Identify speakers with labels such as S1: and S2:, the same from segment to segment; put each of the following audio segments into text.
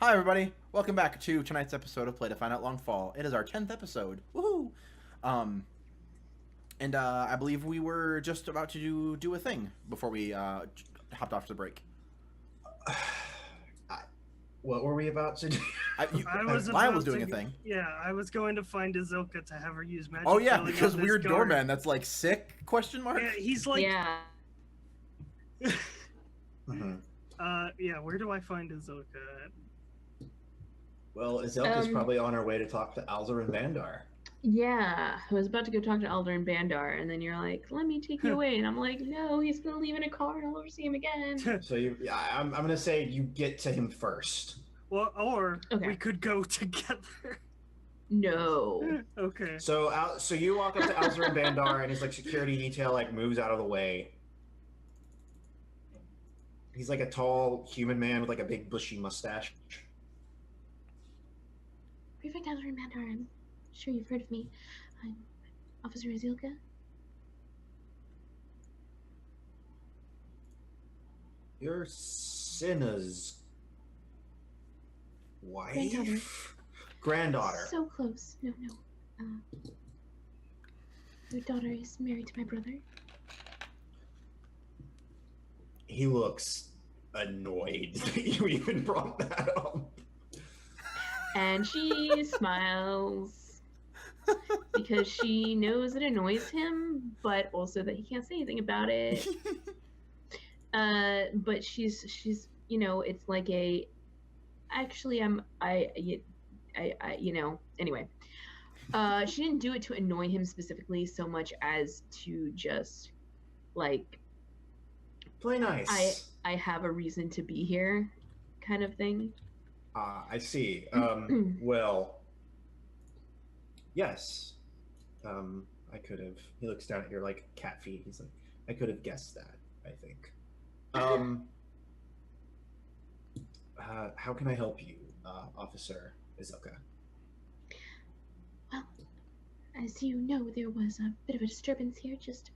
S1: Hi, everybody. Welcome back to tonight's episode of Play to Find Out Longfall. It is our 10th episode. Woohoo! Um, and I believe we were just about to do a thing before we hopped off to the break.
S2: What were we about to do?
S1: Lion was doing a thing.
S3: Yeah, I was going to find Azilka to have her use magic.
S1: Oh yeah,
S3: healing
S1: because
S3: on this
S1: weird
S3: guard.
S1: doorman that's like sick? Question mark.
S3: Yeah, he's like.
S4: Yeah.
S3: Yeah. Where do I find Azilka?
S2: Well, Azelka's probably on her way to talk to Alzar and Vandar.
S4: Yeah, I was about to go talk to Alder and Bandar, and then you're like, "Let me take you away," and I'm like, "No, he's gonna leave in a car, and I'll never see him again."
S2: So I'm gonna say you get to him first.
S3: Well, or
S4: Okay.
S3: we could go together.
S4: No.
S3: Okay.
S2: So you walk up to Alzar and Bandar, and his like security detail like moves out of the way. He's like a tall human man with like a big bushy mustache.
S5: Prefect Alder and Bandar, I'm sure you've heard of me. I'm Officer Azilka.
S2: You're Cinna's wife? Granddaughter.
S5: So close. No. Your daughter is married to my brother.
S2: He looks annoyed that you even brought that up.
S4: And she smiles because she knows it annoys him, but also that he can't say anything about it. But she's it's like a. Actually, anyway. She didn't do it to annoy him specifically so much as to just like
S2: Play nice.
S4: I have a reason to be here, kind of thing.
S2: I see. Well, yes. I could have. He looks down at your like cat feet. He's like, I could have guessed that. I think. How can I help you, Officer Azilka?
S5: Well, as you know, there was a bit of a disturbance here just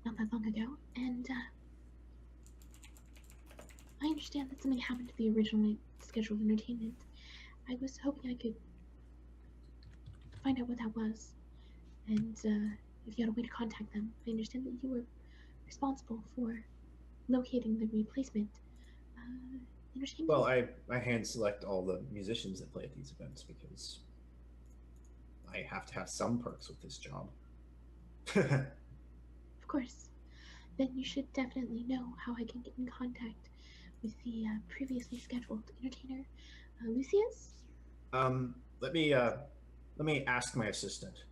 S5: not that long ago, and I understand that something happened to the originally scheduled entertainment. I was hoping I could find out what that was, and if you had a way to contact them. I understand that you were responsible for locating the replacement entertainment.
S2: Well, I hand select all the musicians that play at these events because I have to have some perks with this job.
S5: Of course. Then you should definitely know how I can get in contact with the previously scheduled entertainer, Lucius.
S2: Let me ask my assistant.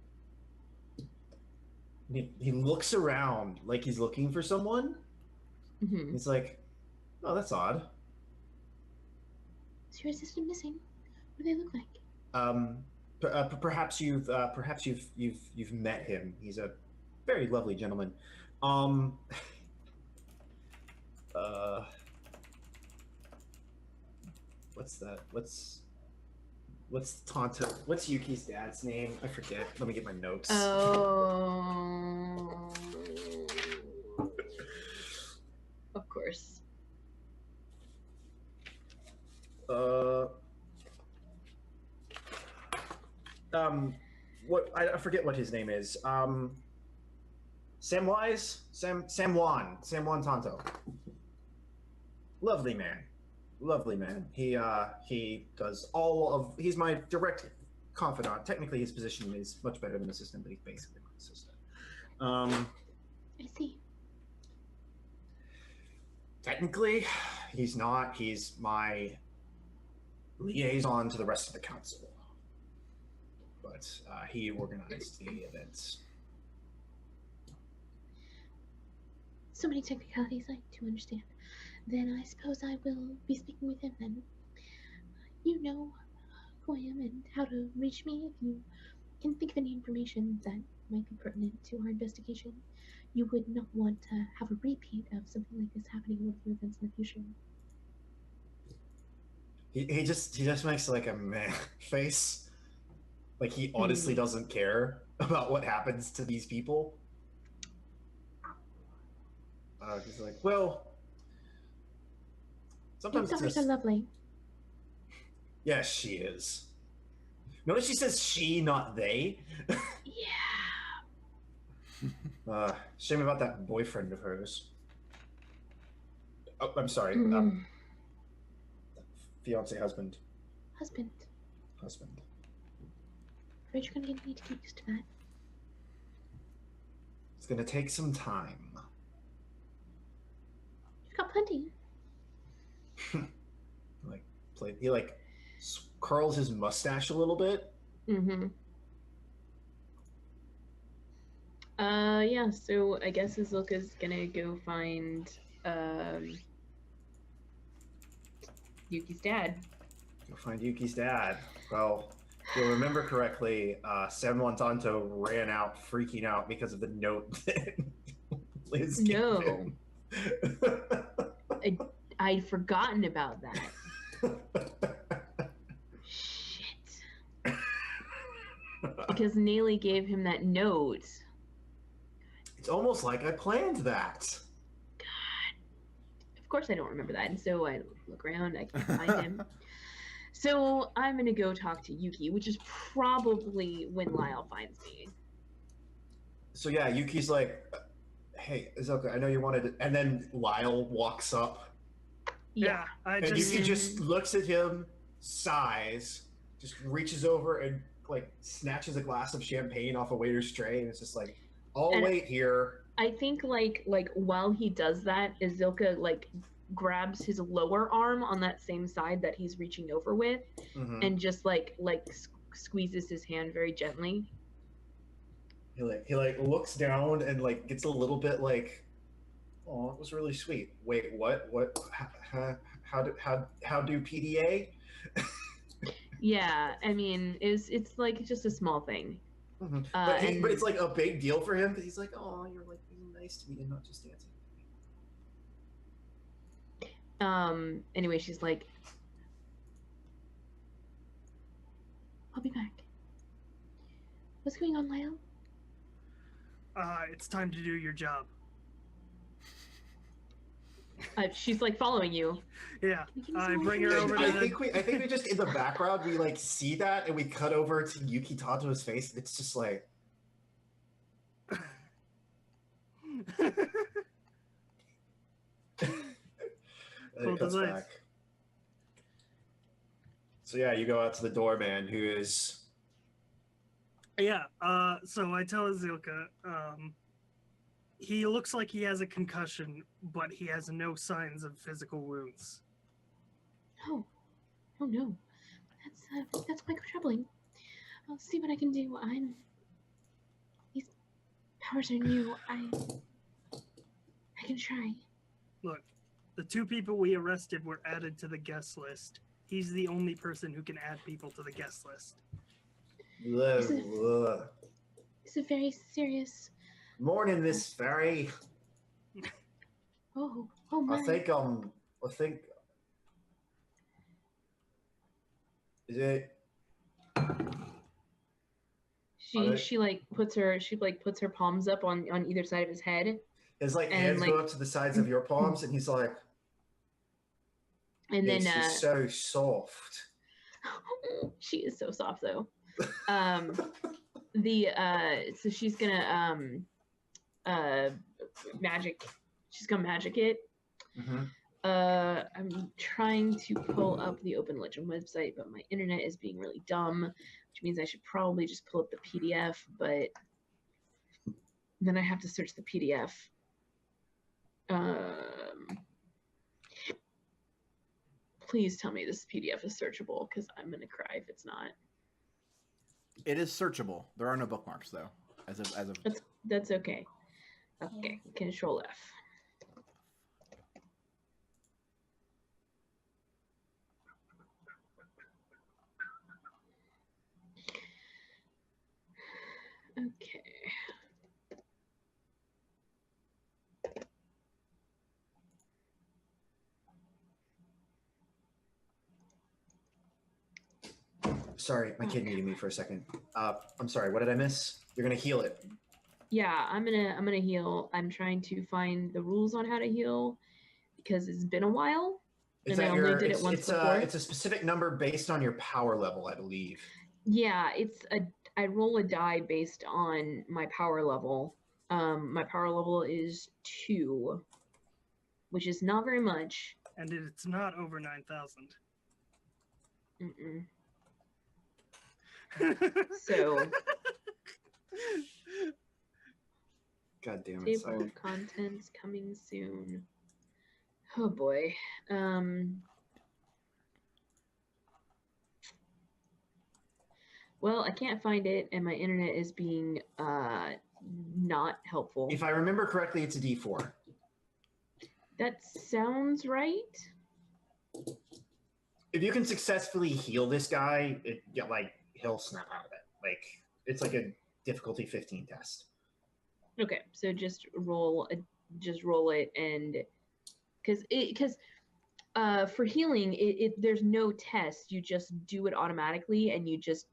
S2: He looks around like he's looking for someone.
S4: Mm-hmm.
S2: He's like, "Oh, that's odd."
S5: Is your assistant missing? What do they look like?
S2: Perhaps you've met him. He's a very lovely gentleman. What's that? What's Tonto? What's Yuki's dad's name? I forget. Let me get my notes.
S4: Oh, of course.
S2: What I forget what his name is. Samwise? Samwan Tonto. Lovely man. He does all of. He's my direct confidant. Technically, his position is much better than assistant, but he's basically my assistant.
S5: I see.
S2: Technically, he's not. He's my liaison to the rest of the council. But he organized the events.
S5: So many technicalities I do understand. Then I suppose I will be speaking with him then. You know who I am and how to reach me. If you can think of any information that might be pertinent to our investigation, you would not want to have a repeat of something like this happening with your events in the future.
S2: He just makes like a meh face. Like he honestly doesn't care about what happens to these people. He's like, well, sometimes
S5: Your daughters are lovely.
S2: Yes, she is. Notice she says she, not they.
S5: Yeah.
S2: Shame about that boyfriend of hers. Oh, I'm sorry. Fiance, husband.
S5: Husband.
S2: Husband.
S5: Afraid you're gonna need to get used to that.
S2: It's gonna take some time.
S5: You've got plenty.
S2: He curls his mustache a little bit.
S4: Mm-hmm. Yeah, so I guess Azulka's gonna go find Yuki's dad.
S2: Go find Yuki's dad. Well, if you'll remember correctly, San Montanto ran out freaking out because of the note that Liz gave him.
S4: I'd forgotten about that. Shit. Because Nayli gave him that note.
S2: It's almost like I planned that.
S4: God. Of course I don't remember that. And so I look around, I can't find him. So I'm going to go talk to Yuki, which is probably when Lyle finds me.
S2: So yeah, Yuki's like, hey, Azulka, I know you wanted to... And then Lyle walks up.
S3: Yeah,
S2: And Yuki just looks at him, sighs, just reaches over and like snatches a glass of champagne off a waiter's tray, and it's just like, I'll wait here.
S4: I think like while he does that, Azulka like grabs his lower arm on that same side that he's reaching over with, and just like squeezes his hand very gently.
S2: He looks down and like gets a little bit like, oh, it was really sweet. Wait, what? How do PDA?
S4: Yeah, I mean, it's like just a small thing.
S2: But it's like a big deal for him because he's like, oh, you're like being nice to me and not just dancing.
S4: Anyway, she's like,
S5: I'll be back. What's going on, Lyle?
S3: It's time to do your job.
S4: she's like following you.
S3: Yeah, I bring her over to
S2: I think we just in the background we like see that and we cut over to Yuki Tanto's face and it's just like it cuts back. So yeah, you go out to the doorman who is
S3: Yeah, so I tell Azulka, he looks like he has a concussion, but he has no signs of physical wounds.
S5: Oh no, that's quite troubling. I'll see what I can do. These powers are new. I can try.
S3: Look, the 2 people we arrested were added to the guest list. He's the only person who can add people to the guest list.
S5: This is a very serious.
S2: Morning, Miss Fairy.
S5: Oh my.
S2: I think is it
S4: she puts her palms up on either side of his head.
S2: His hands go up to the sides of your palms and he's like,
S4: and then
S2: she's so soft.
S4: She is so soft though. So she's gonna magic it. I'm trying to pull up the Open Legend website, but my internet is being really dumb, which means I should probably just pull up the PDF, but then I have to search the PDF. Please tell me this PDF is searchable, because I'm gonna cry if it's not.
S1: It is searchable. There are no bookmarks though. As of
S4: That's okay. Okay, Control F. Okay.
S2: Sorry, my kid needed me for a second. I'm sorry, what did I miss? You're gonna heal it.
S4: Yeah, I'm gonna heal. I'm trying to find the rules on how to heal because it's been a while.
S2: Is
S4: And I
S2: that
S4: only
S2: your?
S4: did it once before.
S2: It's a specific number based on your power level, I believe.
S4: Yeah, I roll a die based on my power level. My power level is 2, which is not very much.
S3: And it's not over 9,000.
S4: Mm-mm. So
S2: God damn it!
S4: table
S2: Sorry.
S4: of contents coming soon. Oh boy. Well, I can't find it, and my internet is being not helpful.
S2: If I remember correctly, it's a D4.
S4: That sounds right.
S2: If you can successfully heal this guy, he'll snap out of it. Like it's like a difficulty 15 test.
S4: Okay, so just roll it, and because for healing, there's no test. You just do it automatically, and you just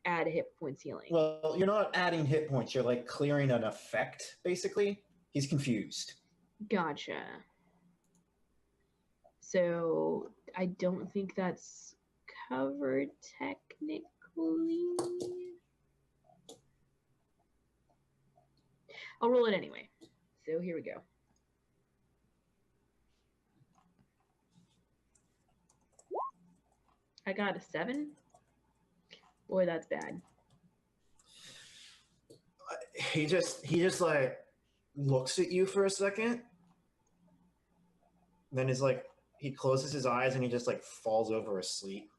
S4: add hit points healing.
S2: Well, you're not adding hit points. You're like clearing an effect, basically. He's confused.
S4: Gotcha. So I don't think that's covered technically. I'll roll it anyway. So here we go. I got a 7. Boy, that's bad.
S2: He just like looks at you for a second. Then he's like, he closes his eyes and he just like falls over asleep.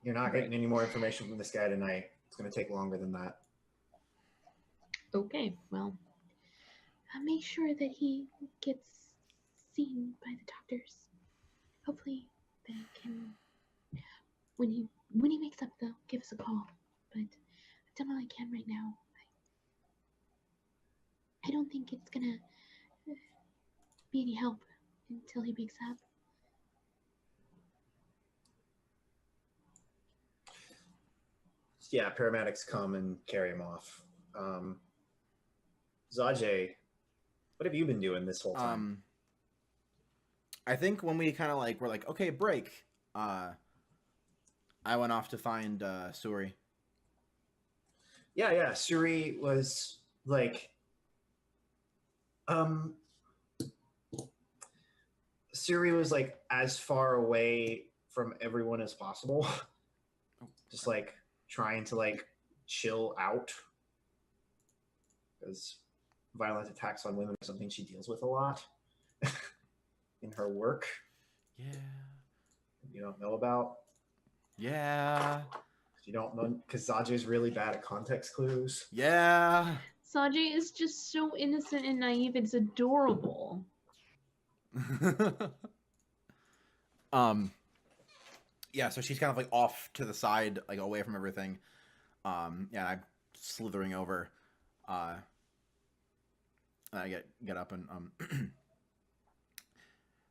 S2: You're not getting any more information from this guy tonight. It's going to take longer than that.
S4: Okay, well,
S5: I'll make sure that he gets seen by the doctors. Hopefully they can, when he wakes up, they'll give us a call. But I've done all I can right now. I don't think it's gonna be any help until he wakes up.
S2: Yeah, paramedics come and carry him off. Zajay, what have you been doing this whole time?
S1: I think when we kind of like were like, okay, break. I went off to find Suri.
S2: Yeah. Suri was like, Suri was like as far away from everyone as possible. Just like trying to like chill out, because violent attacks on women is something she deals with a lot in her work.
S1: Yeah.
S2: You don't know about.
S1: Yeah.
S2: You don't know because Zajay's really bad at context clues.
S1: Yeah.
S4: Sajay is just so innocent and naive. It's adorable.
S1: Yeah, so she's kind of like off to the side, like away from everything. Yeah, I'm slithering over. And I get up and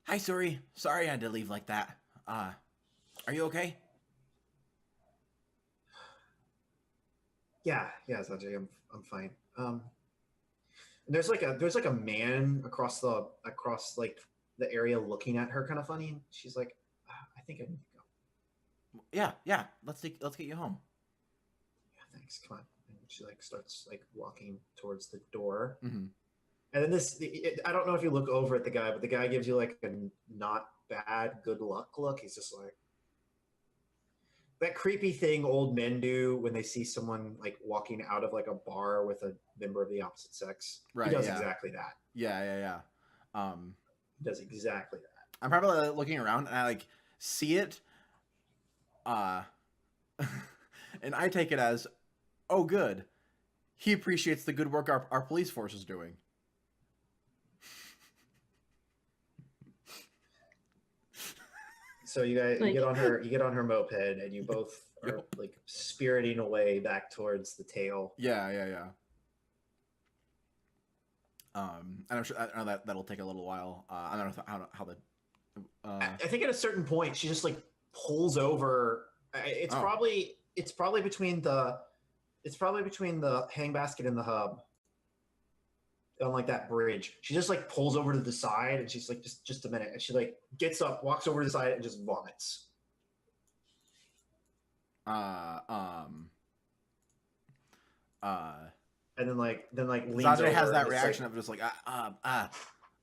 S1: Hi, Suri. Sorry I had to leave like that. Are you okay?
S2: Yeah, Zajay, I'm fine. There's like a man across like the area looking at her kind of funny. She's like, I think I need to go.
S1: Yeah. Let's get you home.
S2: Yeah, thanks. Come on. And she like starts like walking towards the door.
S1: Mm-hmm.
S2: And then I don't know if you look over at the guy, but the guy gives you like a not bad, good luck look. He's just like that creepy thing old men do when they see someone like walking out of like a bar with a member of the opposite sex.
S1: Right.
S2: He does exactly that.
S1: Yeah.
S2: He does exactly that.
S1: I'm probably looking around and I like see it. And I take it as, oh, good. He appreciates the good work our police force is doing.
S2: So you guys, you get on her moped, and you both are like spiriting away back towards the tail.
S1: Yeah. And I'm sure I know that'll take a little while. I don't know how the.
S2: I think at a certain point she just like pulls over. It's probably between the hang basket and the hub. on like that bridge. She just like pulls over to the side, and she's like, just a minute, and she like gets up, walks over to the side, and just vomits. And then leans
S1: Sanjay
S2: over
S1: has that
S2: and it's
S1: reaction
S2: like,
S1: of just like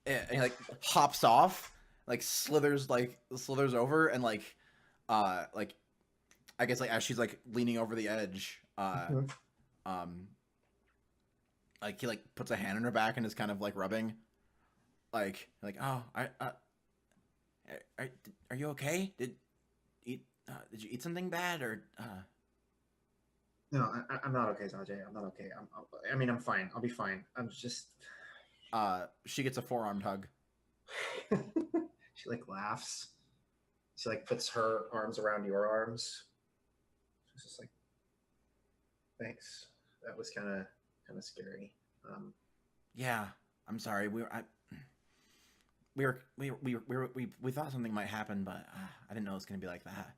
S1: and he like hops off, like slithers over, and like I guess like as she's like leaning over the edge, like he like puts a hand on her back and is kind of like rubbing, like oh are you okay? Did you eat something bad or
S2: No, I'm not okay, Sanjay. I'm not okay. I mean, I'm fine. I'll be fine. I'm just.
S1: She gets a forearmed hug.
S2: She like laughs. She like puts her arms around your arms. She's just like, thanks. That was kind of scary.
S1: Yeah, I'm sorry. We thought something might happen, but I didn't know it was gonna be like that.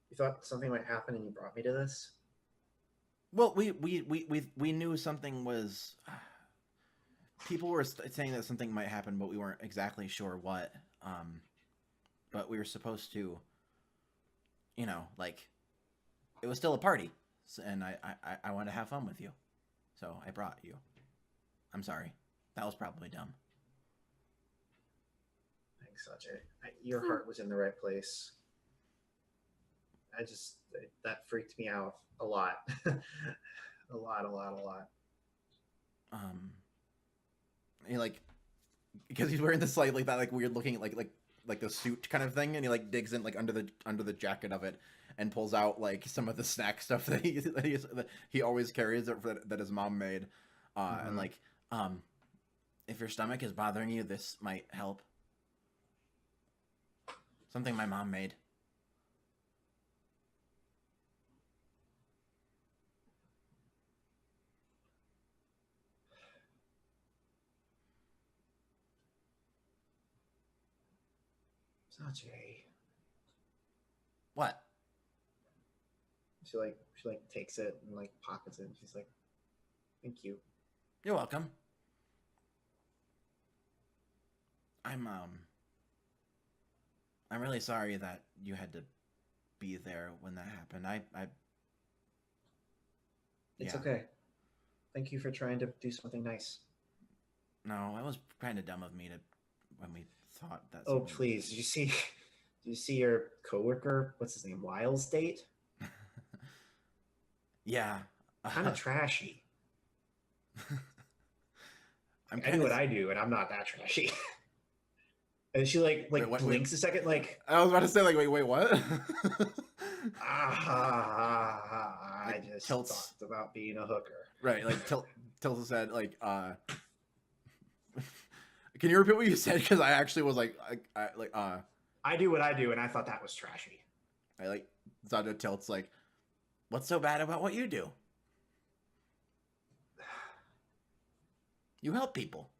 S2: You thought something might happen, and you brought me to this.
S1: Well, we knew something was. People were saying that something might happen, but we weren't exactly sure what. But we were supposed to, like, it was still a party, and I wanted to have fun with you, so I brought you. I'm sorry, that was probably dumb.
S2: Thanks, Ajay. Your heart was in the right place. That freaked me out a lot. a lot.
S1: He like, because he's wearing this like that like weird looking like the suit kind of thing, and he like digs in like under the jacket of it and pulls out like some of the snack stuff that he always carries that his mom made, and like if your stomach is bothering you, this might help. Something my mom made.
S2: Sanjay.
S1: What?
S2: She takes it and like pockets it, and she's like, thank you.
S1: You're welcome. I'm really sorry that you had to be there when that happened.
S2: It's
S1: Yeah.
S2: okay. Thank you for trying to do something nice.
S1: No, it was kind of dumb of me to when we thought that.
S2: Oh, please. Did you see your coworker? What's his name? Wiles date?
S1: Yeah.
S2: Kind of trashy.
S1: I
S2: do what I do, and I'm not that trashy. And she like
S1: Wait, what?
S2: blinks a second, like
S1: I was about to say like wait what?
S2: I just
S1: tilts.
S2: talked about being a hooker.
S1: Right, like Tilda said like Can you repeat what you said? Because I actually was like
S2: I do what I do, and I thought that was trashy.
S1: I like Zada tilts like, what's so bad about what you do? You help people.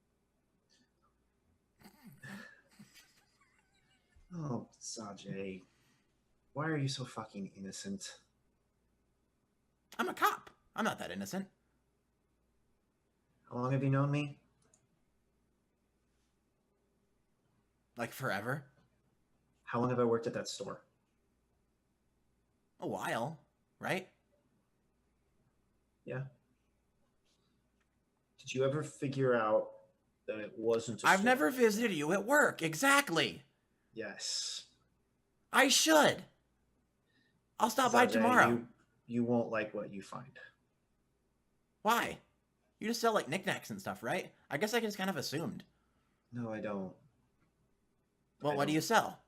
S2: Oh, Sanjay, why are you so fucking innocent?
S1: I'm a cop. I'm not that innocent.
S2: How long have you known me?
S1: Like forever.
S2: How long have I worked at that store?
S1: A while, right?
S2: Yeah. Did you ever figure out that it wasn't a
S1: I've
S2: store?
S1: never visited you at work. Exactly.
S2: Yes.
S1: I should. I'll stop by
S2: Sanjay,
S1: tomorrow.
S2: You won't like what you find.
S1: Why? You just sell like knickknacks and stuff, right? I guess I just kind of assumed.
S2: No, I don't.
S1: Well,
S2: I
S1: what do
S2: don't.
S1: you sell?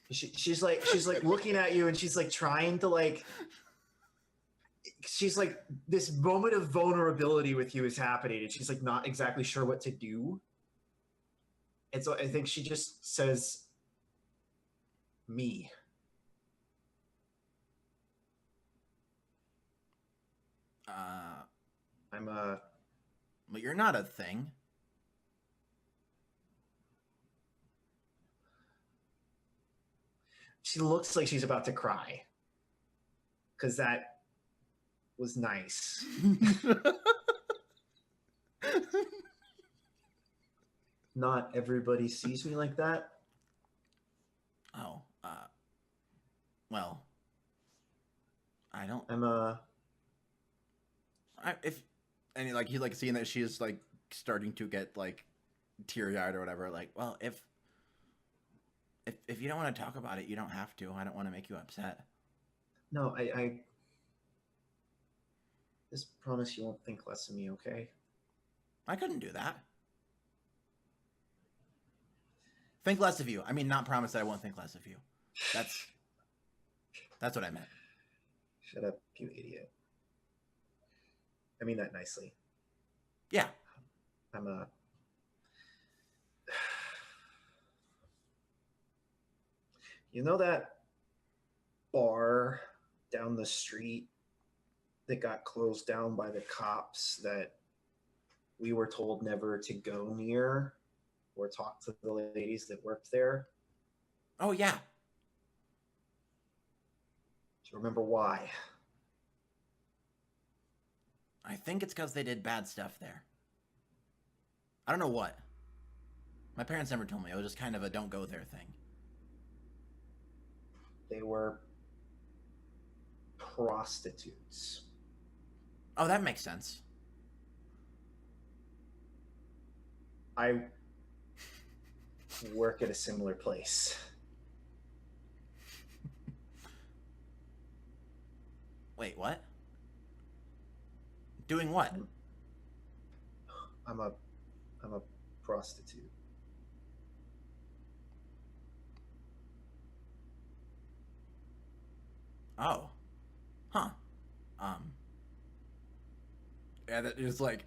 S2: She's like looking at you, and she's like trying to like. She's like, this moment of vulnerability with you is happening, and she's like not exactly sure what to do. And so I think she just says, "Me." I'm a.
S1: But you're not a thing.
S2: She looks like she's about to cry. Because that was nice. Not everybody sees me like that.
S1: Oh, well, I don't. He like seeing that she's like starting to get like teary eyed or whatever. Like, well, if you don't want to talk about it, you don't have to. I don't want to make you upset.
S2: No, I just promise you won't think less of me, okay?
S1: I couldn't do that. Think less of you. I mean, not promise that I won't think less of you. That's what I meant.
S2: Shut up, you idiot. I mean that nicely.
S1: Yeah.
S2: You know that bar down the street that got closed down by the cops that we were told never to go near or talk to the ladies that worked there?
S1: Oh, yeah.
S2: Do you remember why?
S1: I think it's because they did bad stuff there. I don't know what. My parents never told me. It was just kind of a don't go there thing.
S2: They were prostitutes.
S1: Oh, that makes sense.
S2: I work at a similar place.
S1: Wait, what? Doing what?
S2: I'm a prostitute.
S1: Oh. Huh. Yeah, that is like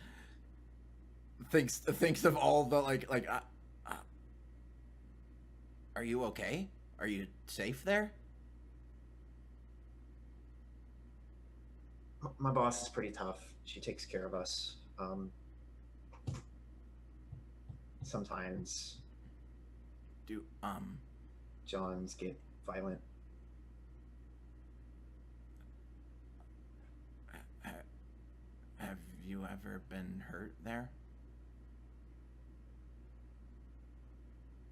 S1: thinks of all the are you okay? Are you safe there?
S2: My boss is pretty tough. She takes care of us. Sometimes Johns get violent.
S1: Have you ever been hurt there?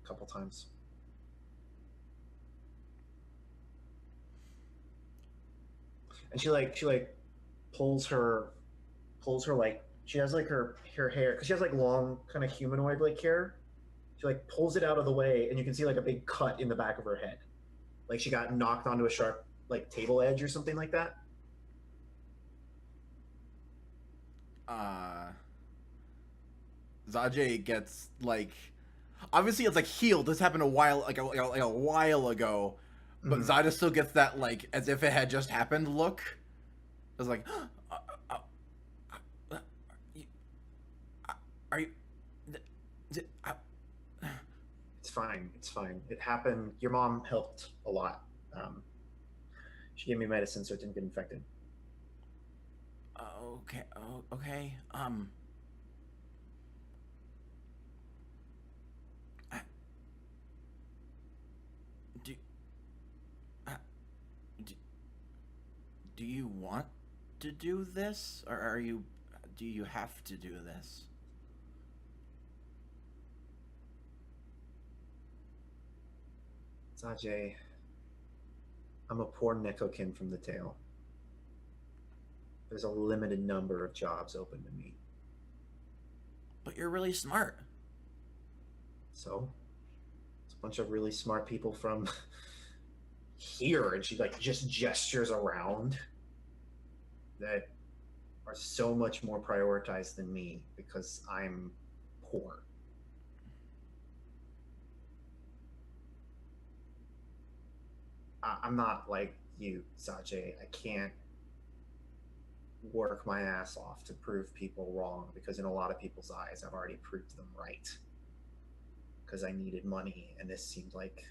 S2: A couple times. And she pulls her like she has like her hair because she has like long kind of humanoid like hair. She like pulls it out of the way and you can see like a big cut in the back of her head. Like she got knocked onto a sharp like table edge or something like that.
S1: Zajay gets like, obviously it's like healed. This happened a while ago, but Zada still gets that like as if it had just happened look. It's like, are you?
S2: It's fine. It's fine. It happened. Your mom helped a lot. She gave me medicine so it didn't get infected.
S1: Okay. Oh, okay. Do you want to do this, or do you have to do this?
S2: Sajay, I'm a poor Nekokin from the tail. There's a limited number of jobs open to me.
S1: But you're really smart.
S2: So, it's a bunch of really smart people from here, and she like just gestures around that are so much more prioritized than me because I'm poor. I'm not like you, Sajay. I can't work my ass off to prove people wrong because in a lot of people's eyes, I've already proved them right. Because I needed money, and this seemed like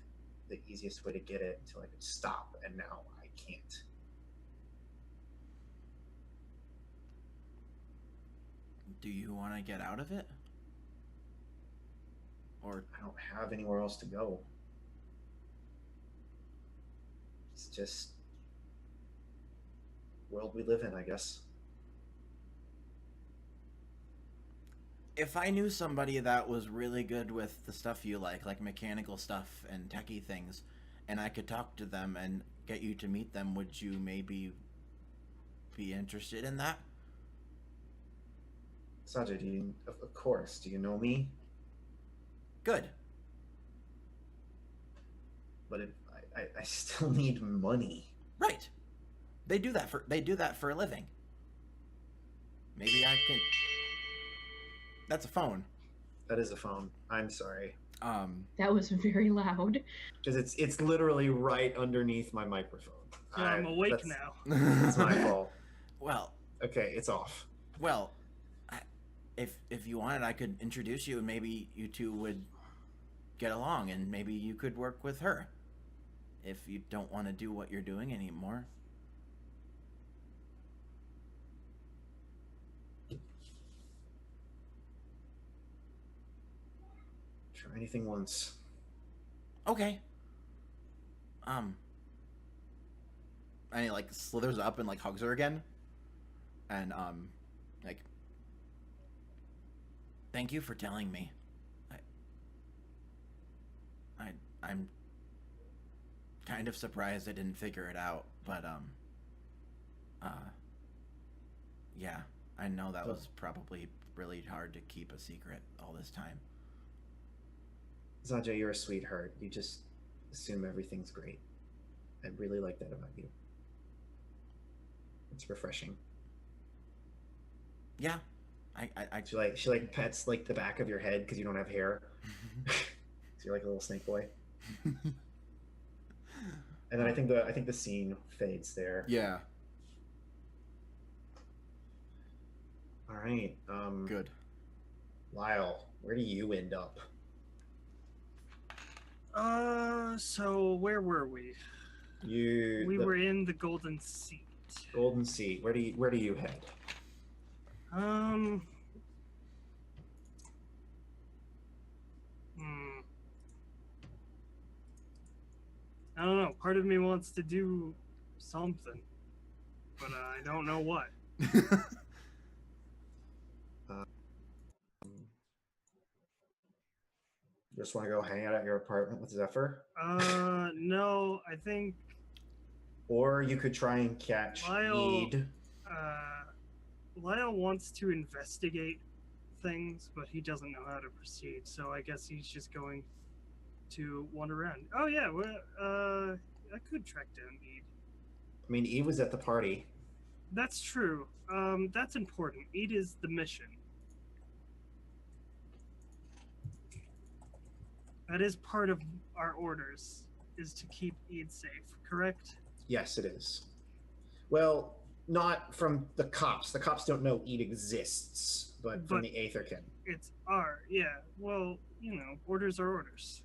S2: the easiest way to get it until I could stop, and now I can't.
S1: Do you want to get out of it? Or
S2: I don't have anywhere else to go. It's just world we live in, I guess.
S1: If I knew somebody that was really good with the stuff you like mechanical stuff and techie things, and I could talk to them and get you to meet them, would you maybe be interested in that?
S2: Sajay, of course, do you know me?
S1: Good.
S2: But I still need money.
S1: Right. They do that for a living. Maybe I can. That's a phone.
S2: That is a phone. I'm sorry.
S4: That was very loud.
S2: Because it's literally right underneath my microphone.
S3: Yeah, I'm awake
S2: that's-
S3: now.
S2: It's my fault.
S1: Well,
S2: Okay, it's off.
S1: well, if you wanted, I could introduce you, and maybe you two would get along, and maybe you could work with her. If you don't want to do what you're doing anymore.
S2: Try anything once.
S1: Okay. And he like slithers up and like hugs her again. And like, thank you for telling me. I'm kind of surprised I didn't figure it out, but yeah, I know that was probably really hard to keep a secret all this time.
S2: Sajay, you're a sweetheart. You just assume everything's great. I really like that about you. It's refreshing.
S1: Yeah, I
S2: She like pets like the back of your head because you don't have hair. So you're like a little snake boy. And then I think the scene fades there.
S1: yeah,
S2: All right.
S1: good.
S2: Lyle, where do you end up?
S3: So where were we? We were in the Golden Seat.
S2: Golden Seat. Where do you head?
S3: I don't know. Part of me wants to do something, but I don't know what.
S2: Just want to go hang out at your apartment with Zephyr?
S3: No, I think
S2: Or you could try and catch
S3: Lyle-
S2: Ede.
S3: Lyle wants to investigate things, but he doesn't know how to proceed. So I guess he's just going to wander around. Oh yeah, well, I could track down Ede.
S2: I mean, Ede was at the party.
S3: That's true. That's important. Ede is the mission. That is part of our orders, is to keep Ede safe, correct?
S2: Yes, it is. Well, not from the cops. The cops don't know Ede exists, but from
S3: But-
S2: the Aetherkin.
S3: It's our, yeah. Well, you know, orders are orders.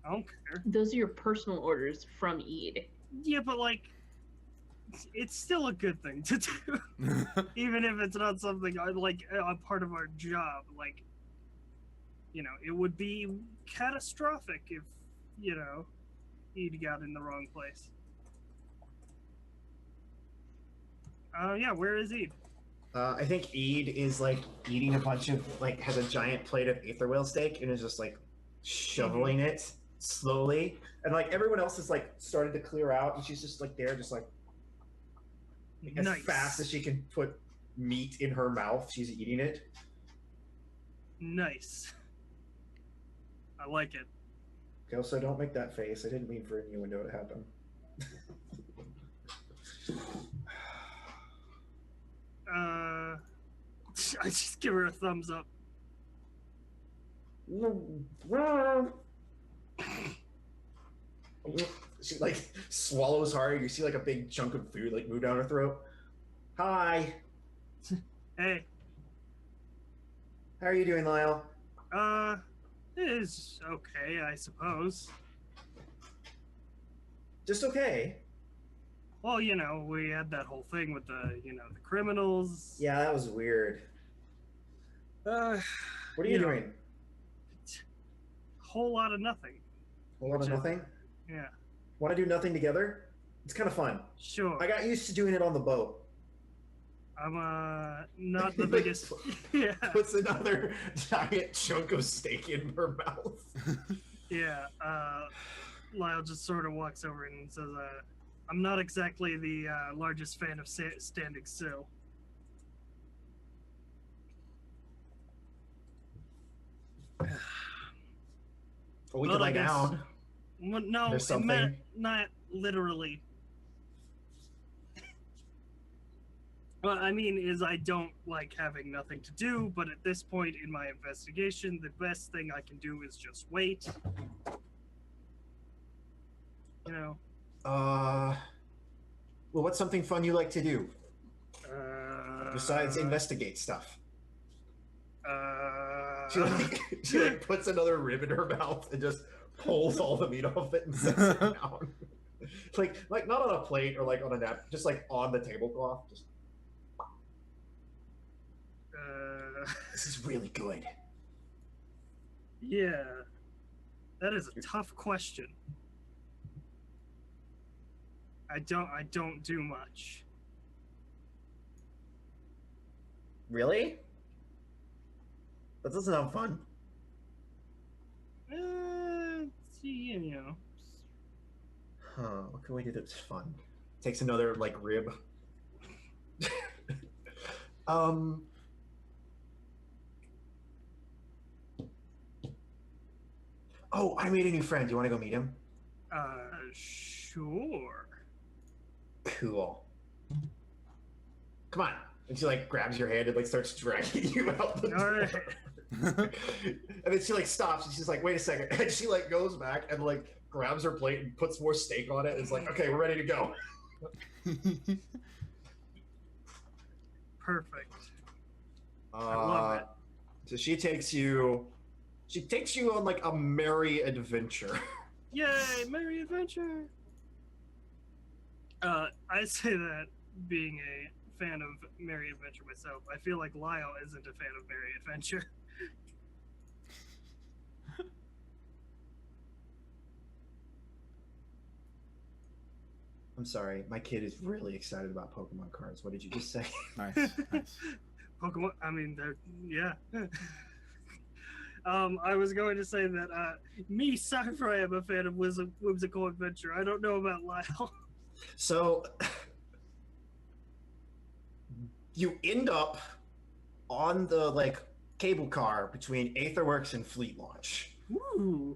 S3: I don't care.
S4: Those are your personal orders from Ede.
S3: Yeah, but like, it's still a good thing to do, even if it's not something like a part of our job. Like, you know, it would be catastrophic if, you know, Ede got in the wrong place. Yeah, where is Ede?
S2: I think Ede is like eating a bunch of like has a giant plate of aether whale steak and is just like shoveling it slowly, and like everyone else is like started to clear out, and she's just like there, just like as
S3: Nice.
S2: fast as she can put meat in her mouth, she's eating it.
S3: Nice. I like it.
S2: Okay, also don't make that face. I didn't mean for innuendo to happen.
S3: I just give her a thumbs up.
S2: She like swallows hard. You see like a big chunk of food like move down her throat. Hi,
S3: Hey,
S2: how are you doing, Lyle?
S3: it is okay, I suppose.
S2: Just okay.
S3: Well, you know, we had that whole thing with the, you know, the criminals.
S2: Yeah, that was weird.
S3: Uh,
S2: What are you
S3: know,
S2: doing?
S3: Whole lot of nothing.
S2: A lot of
S3: Which is-
S2: nothing.
S3: Yeah.
S2: Want to do nothing together? It's kind of fun.
S3: Sure.
S2: I got used to doing it on the boat.
S3: I'm not the biggest. Yeah.
S2: Puts another giant chunk of steak in her mouth.
S3: Yeah. Lyle just sort of walks over and says, "I'm not exactly the largest fan of standing still."
S2: Well, we
S3: Well,
S2: could lie
S3: I guess-
S2: down.
S3: Well, no,
S2: There's
S3: it
S2: something.
S3: meant not literally. Well, I mean, I don't like having nothing to do, but at this point in my investigation, the best thing I can do is just wait. You know.
S2: Well, what's something fun you like to do besides
S3: Uh,
S2: investigate stuff?
S3: uh,
S2: She like puts another rib in her mouth and just pulls all the meat off it and sets it down. like not on a plate or like on a napkin, just like on the tablecloth. Just this is really good.
S3: Yeah, that is a tough question. I don't do much.
S2: Really? That doesn't sound fun.
S3: You know.
S2: Huh, what can we do that's fun? Takes another like rib. Oh, I made a new friend. You want to go meet him?
S3: Sure.
S2: Cool. Come on. And she like grabs your hand and like starts dragging you out the
S3: All
S2: door.
S3: right.
S2: And then she like stops and she's like, wait a second. And she like goes back and like grabs her plate and puts more steak on it. And it's like, okay, we're ready to go.
S3: Perfect. I love it.
S2: So she takes you on like a merry adventure.
S3: Yay, merry adventure! I say that being a fan of merry adventure myself, I feel like Lyle isn't a fan of merry adventure.
S2: I'm sorry, my kid is really excited about Pokemon cards. What did you just say?
S1: Nice, nice.
S3: Pokemon, I mean, yeah. I was going to say that me, Cypher, I am a fan of whimsical adventure. I don't know about Lyle.
S2: So you end up on the like cable car between Aetherworks and Fleet Launch.
S3: Ooh.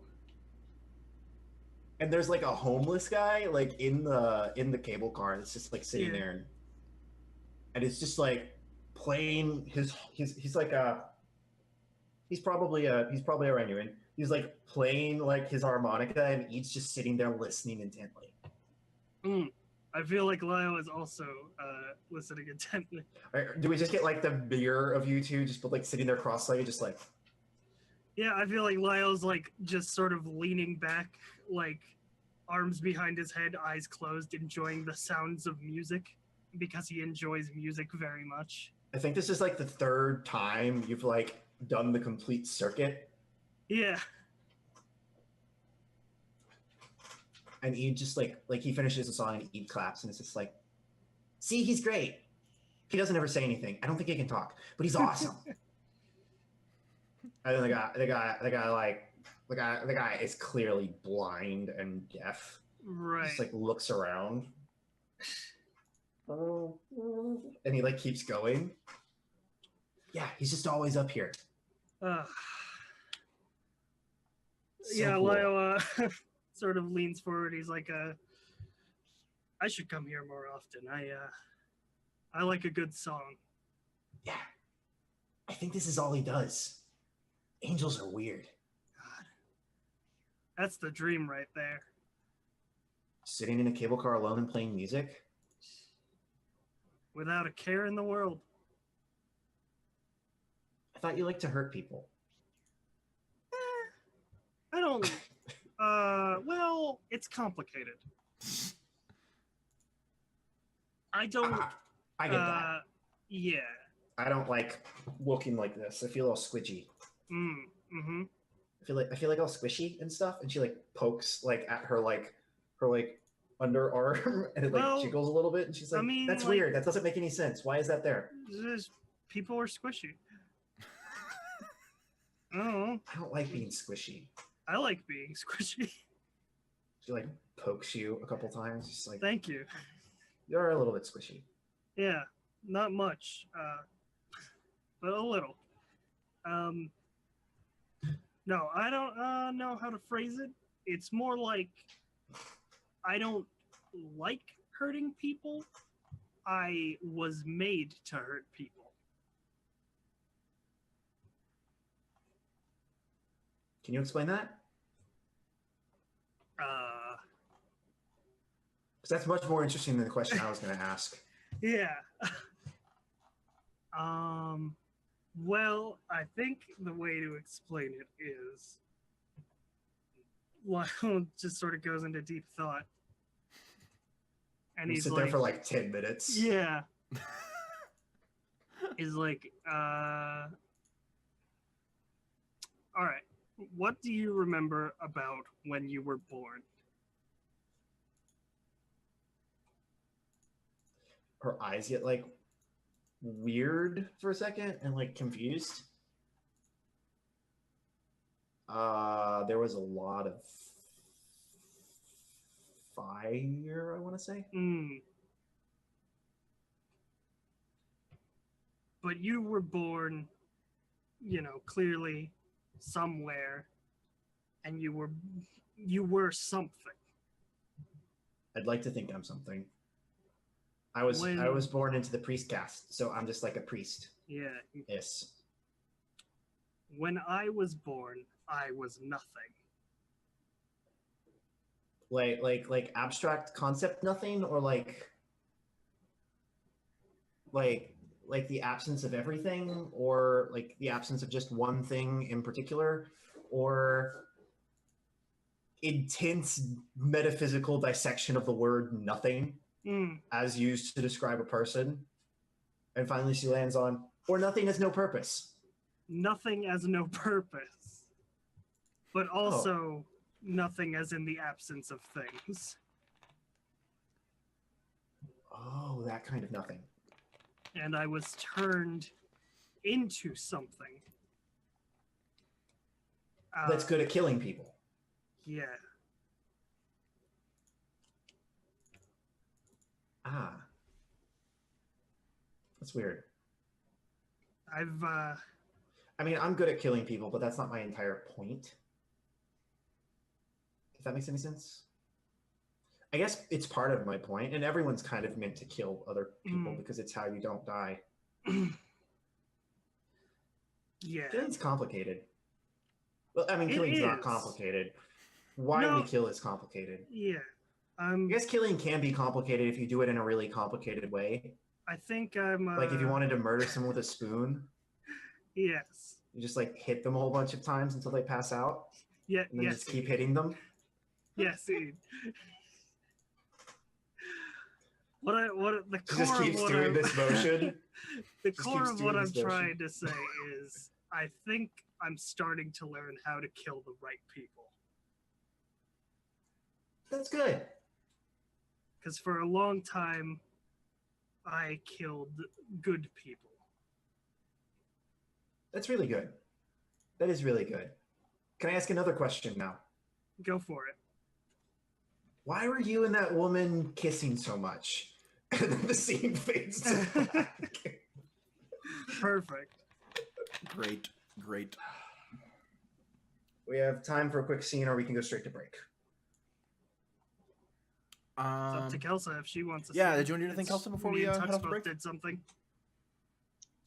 S2: And there's like a homeless guy like in the cable car that's just like sitting
S3: Yeah.
S2: there and it's just like playing he's like he's probably a Renuan. He's like playing like his harmonica and he's just sitting there listening intently.
S3: I feel like Lyle is also listening intently.
S2: Do we just get like the mirror of you two just like sitting there cross-legged just like
S3: Yeah, I feel like Lyle's like just sort of leaning back, like arms behind his head, eyes closed, enjoying the sounds of music because he enjoys music very much.
S2: I think this is like the third time you've like done the complete circuit.
S3: Yeah.
S2: And Eve just like he finishes the song and Eve claps and it's just like, see, he's great. He doesn't ever say anything. I don't think he can talk, but he's awesome. And then the guy is clearly blind and deaf.
S3: Right.
S2: Just like looks around. And he like keeps going. Yeah, he's just always up here. So
S3: yeah,
S2: cool.
S3: Lyle sort of leans forward. He's like, I should come here more often. I like a good song.
S2: Yeah. I think this is all he does. Angels are weird.
S3: God. That's the dream right there.
S2: Sitting in a cable car alone and playing music.
S3: Without a care in the world.
S2: I thought you liked to hurt people.
S3: I don't. Well, it's complicated. I don't.
S2: I get that.
S3: Yeah.
S2: I don't like looking like this. I feel all squidgy.
S3: Mm-hmm.
S2: I feel like all squishy and stuff. And she like pokes like at her like her like underarm, and it like
S3: Well,
S2: jiggles a little bit, and she's like,
S3: I mean,
S2: "That's
S3: like-
S2: weird. That doesn't make any sense. Why is that there?"
S3: Just, people are squishy. Oh,
S2: I don't like being squishy.
S3: I like being squishy.
S2: She like pokes you a couple times. She's like,
S3: Thank you.
S2: "You're a little bit squishy."
S3: Yeah, not much, but a little. No, I don't know how to phrase it. It's more like I don't like hurting people. I was made to hurt people.
S2: Can you explain that? Because that's much more interesting than the question I was going to ask.
S3: Yeah. Well, I think the way to explain it is, Lyle just sort of goes into deep thought. And
S2: You
S3: he's
S2: sit
S3: like,
S2: there for like 10 minutes.
S3: yeah. He's like, all right, what do you remember about when you were born?
S2: Her eyes get like weird for a second and like confused. There was a lot of fire, I want to say.
S3: But you were born, you know, clearly somewhere, and you were something.
S2: I'd like to think I'm something. I was born into the priest caste, so I'm just like a priest.
S3: Yeah.
S2: Yes.
S3: When I was born, I was nothing.
S2: Like abstract concept nothing, or like the absence of everything, or like the absence of just one thing in particular, or intense metaphysical dissection of the word nothing as used to describe a person. And finally she lands on, or nothing has no purpose.
S3: Nothing as no purpose. But also nothing as in the absence of things.
S2: Oh, that kind of nothing.
S3: And I was turned into something.
S2: That's good at killing people.
S3: Yeah.
S2: Ah. That's weird. I mean, I'm good at killing people, but that's not my entire point. If that makes any sense. I guess it's part of my point, and everyone's kind of meant to kill other people because it's how you don't die.
S3: Yeah.
S2: Killing's complicated. Well, I mean, killing's not complicated. Why we kill is complicated.
S3: Yeah. I
S2: guess killing can be complicated if you do it in a really complicated way.
S3: I think I'm...
S2: like if you wanted to murder someone with a spoon.
S3: Yes.
S2: You just like hit them a whole bunch of times until they pass out.
S3: Yeah.
S2: And then just keep hitting them.
S3: Yes, dude. The core
S2: just keeps
S3: of what
S2: doing this motion.
S3: The core of what I'm trying to say is, I think I'm starting to learn how to kill the right people.
S2: That's good.
S3: Because for a long time, I killed good people.
S2: That's really good. That is really good. Can I ask another question now?
S3: Go for it.
S2: Why were you and that woman kissing so much? And then the scene fades to black.
S3: Perfect.
S1: Great.
S2: We have time for a quick scene, or we can go straight to break.
S3: It's up to Kelsa if she wants to.
S1: Yeah, did you want to do anything, Kelsa, before we head off the break?
S3: Did something.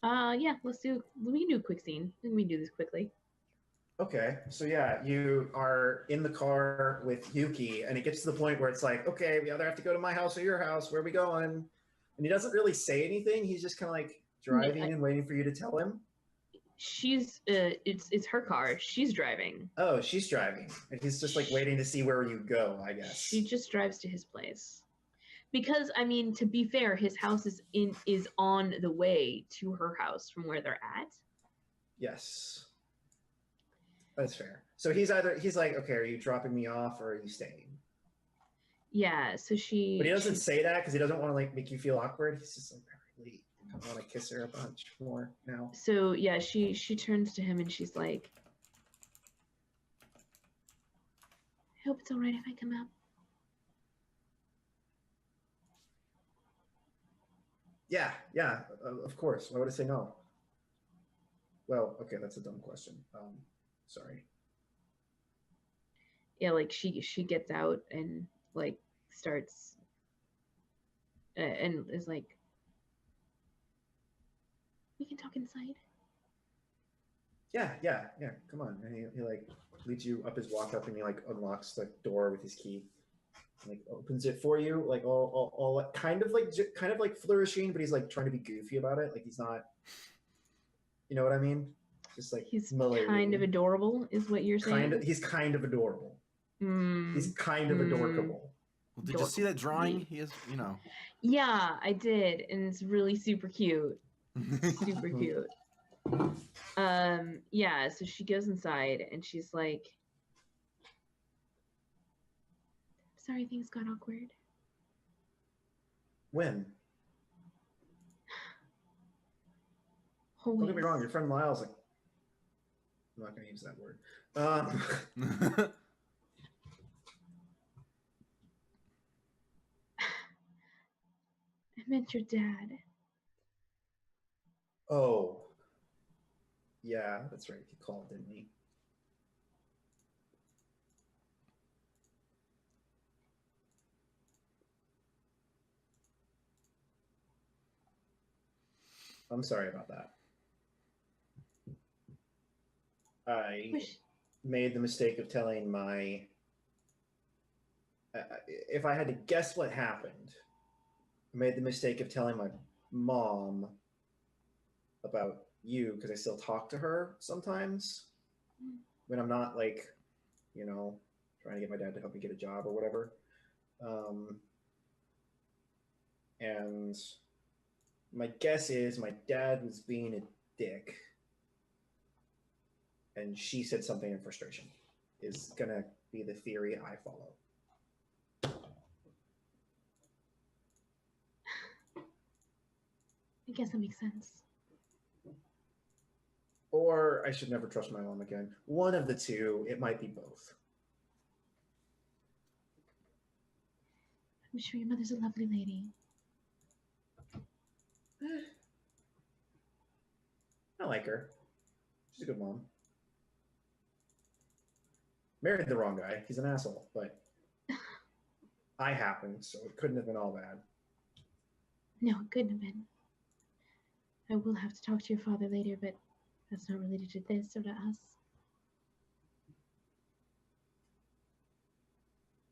S4: Yeah, we can do a quick scene. We can do this quickly.
S2: Okay, so yeah, you are in the car with Yuki, and it gets to the point where it's like, okay, we either have to go to my house or your house. Where are we going? And he doesn't really say anything. He's just kind of like driving and waiting for you to tell him.
S4: She's it's her car. She's driving.
S2: Oh, she's driving, and he's just like waiting to see where you go, I guess.
S4: She just drives to his place. Because I mean, to be fair, his house is on the way to her house from where they're at.
S2: Yes. That's fair. So he's like, okay, are you dropping me off or are you staying?
S4: Yeah, so she.
S2: But he doesn't say that because he doesn't want to like make you feel awkward. He's just like, I really want to kiss her a bunch more now.
S4: So yeah, she turns to him and she's like,
S5: I hope it's alright if I come out.
S2: Yeah, of course. Why would I say no? Well, okay, that's a dumb question. Sorry.
S4: yeah, like she gets out and like starts and is like,
S5: We can talk inside.
S2: Yeah. Come on. And he like leads you up his walk up, and he like unlocks the door with his key, and, like opens it for you, like all like, kind of like flourishing, but he's like trying to be goofy about it. Like he's not. You know what I mean? Just like
S4: he's
S2: milady.
S4: kind of adorable, is what you're saying.
S2: He's kind of adorable.
S4: Mm.
S2: He's kind of adorkable.
S1: Well, did you see that drawing? He is,
S4: Yeah, I did, and it's really super cute. Super cute. Yeah, so she goes inside and she's like,
S5: Sorry things got awkward.
S2: When?
S4: always.
S2: Don't get me wrong. Your friend Lyle's like. I'm not going to use that word.
S5: I meant your dad.
S2: Oh. Yeah, that's right. He called, didn't he? I'm sorry about that. I made the mistake of telling my... if I had to guess what happened, I made the mistake of telling my mom about you, because I still talk to her sometimes when I'm not like, trying to get my dad to help me get a job or whatever. And my guess is my dad was being a dick, and she said something in frustration. Is gonna be the theory I follow.
S5: I guess that makes sense.
S2: Or I should never trust my mom again. One of the two. It might be both.
S5: I'm sure your mother's a lovely lady.
S2: I like her. She's a good mom. Married the wrong guy. He's an asshole, but I happened, so it couldn't have been all bad.
S5: No, it couldn't have been. I will have to talk to your father later, but that's not related to this or to us.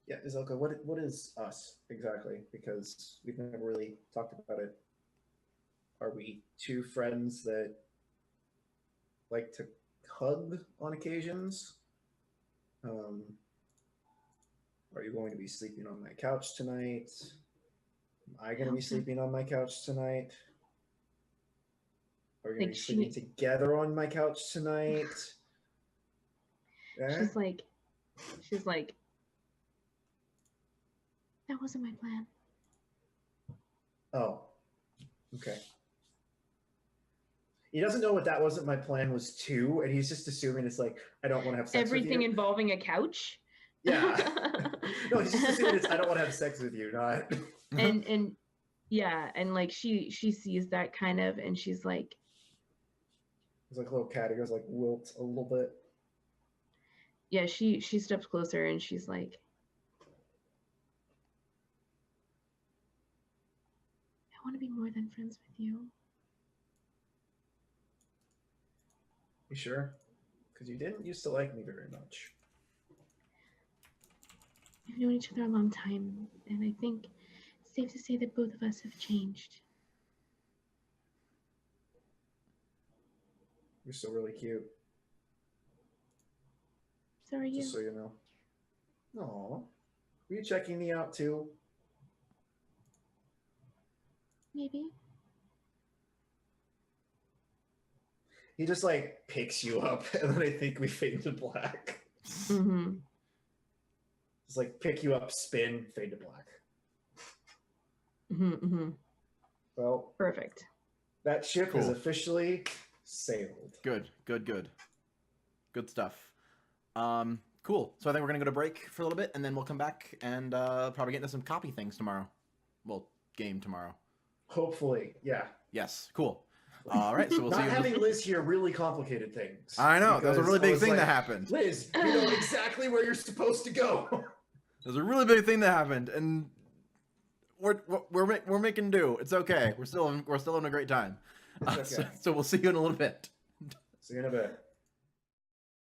S2: Yeah, Izelka, what is us exactly? Because we've never really talked about it. Are we two friends that like to hug on occasions? Are you going to be sleeping on my couch tonight? Am I going to be sleeping on my couch tonight? Are we going to be sleeping together on my couch tonight?
S4: She's like,
S5: That wasn't my plan.
S2: Oh, okay. He doesn't know what that wasn't my plan was too, and he's just assuming it's like, I don't want to have sex
S4: everything
S2: with you.
S4: involving a couch.
S2: Yeah. No, he's just assuming it's, I don't want to have sex with you, not.
S4: and yeah, and like she sees that kind of, and she's like,
S2: He's like a little cat. He goes like wilt a little bit.
S4: yeah, she steps closer and she's like,
S5: I want to be more than friends with you.
S2: You sure? Because you didn't used to like me very much.
S5: We've known each other a long time, and I think it's safe to say that both of us have changed.
S2: You're still really cute.
S5: So are you.
S2: Just so you know. Aw. Were you checking me out too?
S5: Maybe.
S2: He just like picks you up, and then I think we fade to black.
S4: mm-hmm.
S2: Just like pick you up, spin, fade to black.
S4: Mm-hmm.
S2: Well,
S4: Perfect.
S2: that ship is
S1: Cool.
S2: officially sailed.
S1: Good stuff. Cool. So I think we're gonna go to break for a little bit, and then we'll come back and probably get into some copy things tomorrow. Well, game tomorrow.
S2: Hopefully, yeah.
S1: Yes. Cool. All right. So we'll see
S2: Not
S1: you.
S2: having Liz here really complicated things.
S1: I know. That was a really
S2: because I
S1: big
S2: was
S1: thing
S2: like,
S1: that happened.
S2: Liz, you know exactly where you're supposed to go.
S1: There's a really big thing that happened, and we're making do. It's okay. We're still having a great time.
S2: It's okay.
S1: So we'll see you in a little bit.
S2: See you in a bit.